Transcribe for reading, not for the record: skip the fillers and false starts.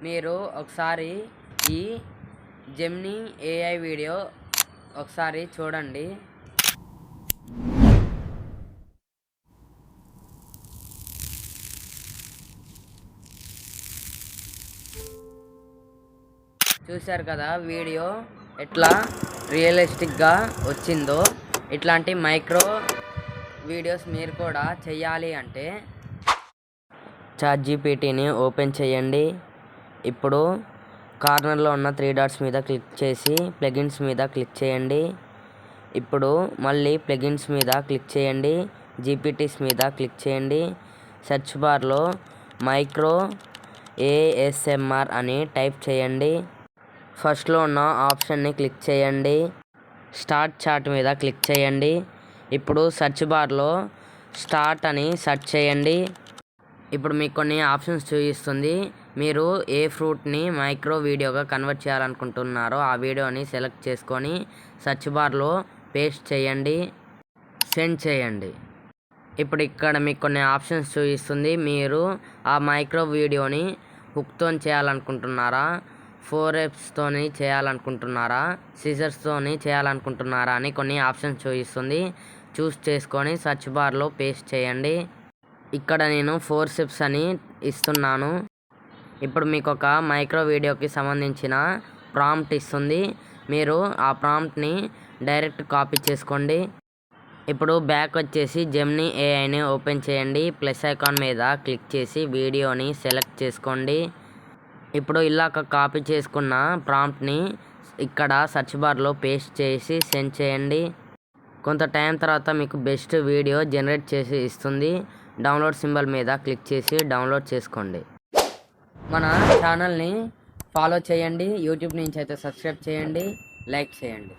మీరు ఒకసారి ఈ జెమినీ ఏఐ వీడియో ఒకసారి చూడండి. చూశారు కదా వీడియో ఎట్లా రియలిస్టిక్గా వచ్చిందో. ఇట్లాంటి మైక్రో వీడియోస్ మీరు కూడా చేయాలి అంటే ChatGPTని ఓపెన్ చేయండి. ఇప్పుడు కార్నర్లో ఉన్న 3 డాట్స్ మీద క్లిక్ చేసి ప్లగిన్స్ మీద క్లిక్ చేయండి. ఇప్పుడు మళ్ళీ ప్లగిన్స్ మీద క్లిక్ చేయండి. జీపీటీస్ మీద క్లిక్ చేయండి. సెర్చ్ బార్లో మైక్రో ASMR అని టైప్ చేయండి. ఫస్ట్లో ఉన్న ఆప్షన్ని క్లిక్ చేయండి. స్టార్ట్ చాట్ మీద క్లిక్ చేయండి. ఇప్పుడు సెర్చ్ బార్లో స్టార్ట్ అని సెర్చ్ చేయండి. ఇప్పుడు మీకు కొన్ని ఆప్షన్స్ చూపిస్తుంది. మీరు ఏ ఫ్రూట్ని మైక్రో వీడియోగా కన్వర్ట్ చేయాలనుకుంటున్నారో ఆ వీడియోని సెలెక్ట్ చేసుకొని సెర్చ్ బార్లో పేస్ట్ చేయండి, సెండ్ చేయండి. ఇప్పుడు ఇక్కడ మీకు కొన్ని ఆప్షన్స్ చూపిస్తుంది. మీరు ఆ మైక్రో వీడియోని హుక్తో చేయాలనుకుంటున్నారా, 4Fస్తోని చేయాలనుకుంటున్నారా, సిజర్స్తోని చేయాలనుకుంటున్నారా అని కొన్ని ఆప్షన్స్ చూపిస్తుంది. చూస్ చేసుకొని సెర్చ్ బార్లో పేస్ట్ చేయండి. ఇక్కడ నేను 4 స్టెప్స్ అని ఇస్తున్నాను. ఇప్పుడు మీకు ఒక మైక్రో వీడియోకి సంబంధించిన ప్రాంప్ట్ ఇస్తుంది. మీరు ఆ ప్రాంప్ట్ని డైరెక్ట్ కాపీ చేసుకోండి. ఇప్పుడు బ్యాక్ వచ్చేసి జెమినీ ఏఐని ఓపెన్ చేయండి. ప్లస్ ఐకాన్ మీద క్లిక్ చేసి వీడియోని సెలెక్ట్ చేసుకోండి. ఇప్పుడు ఇలాగ కాపీ చేసుకున్న ప్రాంప్ట్ని ఇక్కడ సెర్చ్ బార్లో పేస్ట్ చేసి సెండ్ చేయండి. కొంత టైం తర్వాత మీకు బెస్ట్ వీడియో జనరేట్ చేసి ఇస్తుంది. డౌన్లోడ్ సింబల్ మీద క్లిక్ చేసి డౌన్లోడ్ చేసుకోండి. మన ఛానల్ని ఫాలో చేయండి. యూట్యూబ్ నుంచి అయితే సబ్స్క్రైబ్ చేయండి, లైక్ చేయండి.